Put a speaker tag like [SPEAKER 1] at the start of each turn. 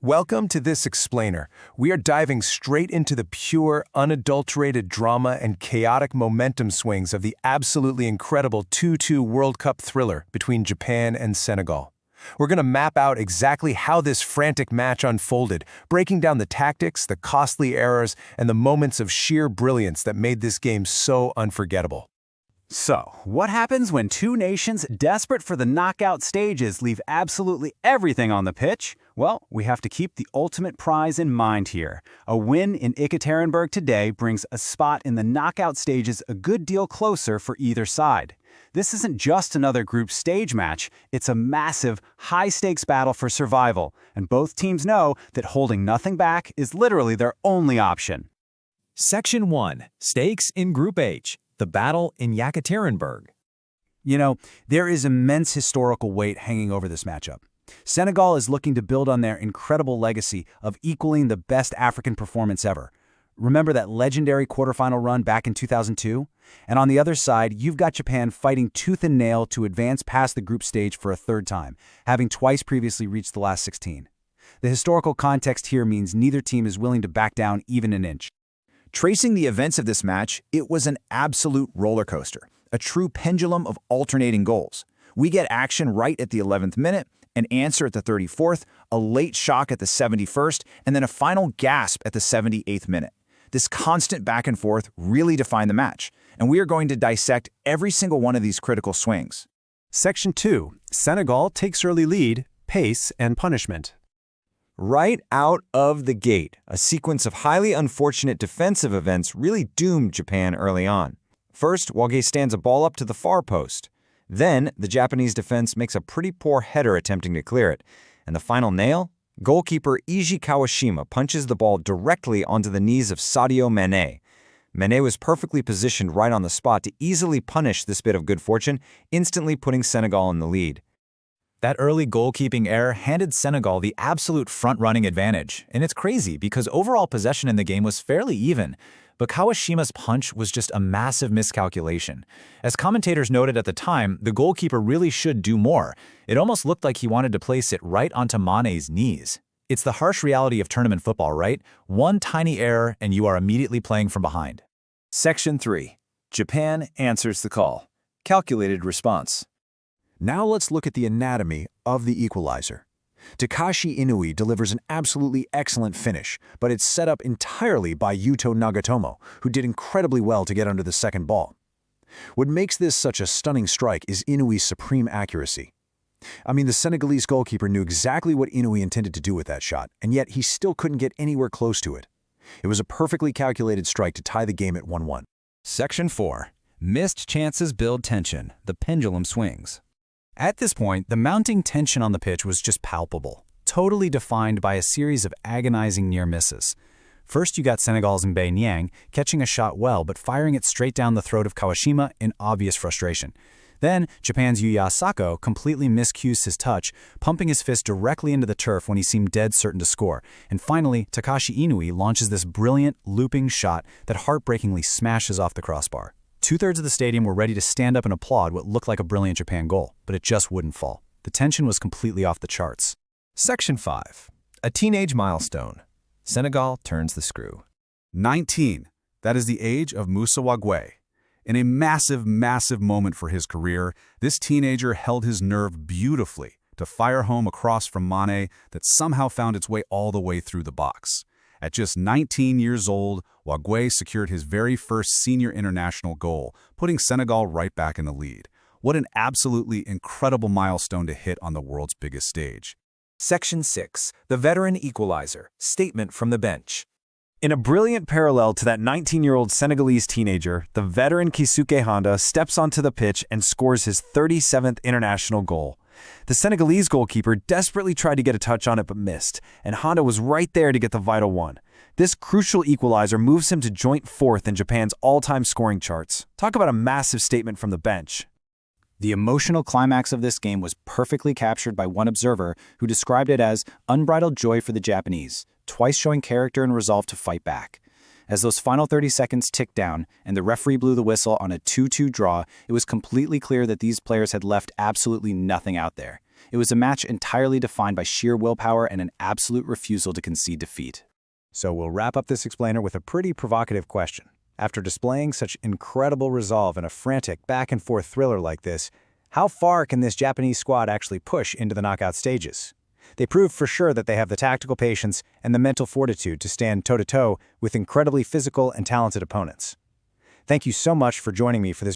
[SPEAKER 1] Welcome to this explainer. We are diving straight into the pure, unadulterated drama and chaotic momentum swings of the absolutely incredible 2-2 World Cup thriller between Japan and Senegal. We're going to map out exactly how this frantic match unfolded, breaking down the tactics, the costly errors, and the moments of sheer brilliance that made this game so unforgettable.
[SPEAKER 2] So, what happens when two nations desperate for the knockout stages leave absolutely everything on the pitch? Well, we have to keep the ultimate prize in mind here. A win in Ekaterinburg today brings a spot in the knockout stages a good deal closer for either side. This isn't just another group stage match, it's a massive, high-stakes battle for survival, and both teams know that holding nothing back is literally their only option.
[SPEAKER 3] Section 1. Stakes in Group H. The battle in Yekaterinburg.
[SPEAKER 2] You know, there is immense historical weight hanging over this matchup. Senegal is looking to build on their incredible legacy of equaling the best African performance ever. Remember that legendary quarterfinal run back in 2002? And on the other side, you've got Japan fighting tooth and nail to advance past the group stage for a third time, having twice previously reached the last 16. The historical context here means neither team is willing to back down even an inch.
[SPEAKER 4] Tracing the events of this match, it was an absolute roller coaster, a true pendulum of alternating goals. We get action right at the 11th minute, an answer at the 34th, a late shock at the 71st, and then a final gasp at the 78th minute. This constant back and forth really defined the match, and we are going to dissect every single one of these critical swings.
[SPEAKER 5] Section 2. Senegal takes early lead, pace, and punishment.
[SPEAKER 6] Right out of the gate, a sequence of highly unfortunate defensive events really doomed Japan early on. First, Wagué stands a ball up to the far post. Then, the Japanese defense makes a pretty poor header attempting to clear it. And the final nail? Goalkeeper Iji Kawashima punches the ball directly onto the knees of Sadio Mané. Mané was perfectly positioned right on the spot to easily punish this bit of good fortune, instantly putting Senegal in the lead.
[SPEAKER 3] That early goalkeeping error handed Senegal the absolute front-running advantage, and it's crazy because overall possession in the game was fairly even, but Kawashima's punch was just a massive miscalculation. As commentators noted at the time, the goalkeeper really should do more. It almost looked like he wanted to place it right onto Mané's knees. It's the harsh reality of tournament football, right? One tiny error and you are immediately playing from behind.
[SPEAKER 7] Section 3. Japan answers the call. Calculated response.
[SPEAKER 5] Now let's look at the anatomy of the equalizer. Takashi Inui delivers an absolutely excellent finish, but it's set up entirely by Yuto Nagatomo, who did incredibly well to get under the second ball. What makes this such a stunning strike is Inui's supreme accuracy. I mean, the Senegalese goalkeeper knew exactly what Inui intended to do with that shot, and yet he still couldn't get anywhere close to it. It was a perfectly calculated strike to tie the game at 1-1.
[SPEAKER 8] Section 4. Missed chances build tension. The pendulum swings.
[SPEAKER 3] At this point, the mounting tension on the pitch was just palpable, totally defined by a series of agonizing near misses. First, you got Senegal's Mbaye Niang catching a shot well but firing it straight down the throat of Kawashima in obvious frustration. Then, Japan's Yuya Sako completely miscues his touch, pumping his fist directly into the turf when he seemed dead certain to score. And finally, Takashi Inui launches this brilliant, looping shot that heartbreakingly smashes off the crossbar. Two-thirds of the stadium were ready to stand up and applaud what looked like a brilliant Japan goal, but it just wouldn't fall. The tension was completely off the charts.
[SPEAKER 1] Section 5. A teenage milestone. Senegal turns the screw.
[SPEAKER 9] 19. That is the age of Moussa Wagué. In a massive, massive moment for his career, this teenager held his nerve beautifully to fire home a cross from Mané that somehow found its way all the way through the box. At just 19 years old, Wagué secured his very first senior international goal, putting Senegal right back in the lead. What an absolutely incredible milestone to hit on the world's biggest stage.
[SPEAKER 1] Section 6. The veteran equalizer. Statement from the bench. In a brilliant parallel to that 19-year-old Senegalese teenager, the veteran Keisuke Honda steps onto the pitch and scores his 37th international goal. The Senegalese goalkeeper desperately tried to get a touch on it but missed, and Honda was right there to get the vital one. This crucial equalizer moves him to joint fourth in Japan's all-time scoring charts. Talk about a massive statement from the bench.
[SPEAKER 2] The emotional climax of this game was perfectly captured by one observer who described it as unbridled joy for the Japanese, twice showing character and resolve to fight back. As those final 30 seconds ticked down and the referee blew the whistle on a 2-2 draw, it was completely clear that these players had left absolutely nothing out there.
[SPEAKER 3] It was a match entirely defined by sheer willpower and an absolute refusal to concede defeat.
[SPEAKER 2] So we'll wrap up this explainer with a pretty provocative question. After displaying such incredible resolve in a frantic back-and-forth thriller like this, how far can this Japanese squad actually push into the knockout stages? They prove for sure that they have the tactical patience and the mental fortitude to stand toe-to-toe with incredibly physical and talented opponents. Thank you so much for joining me for this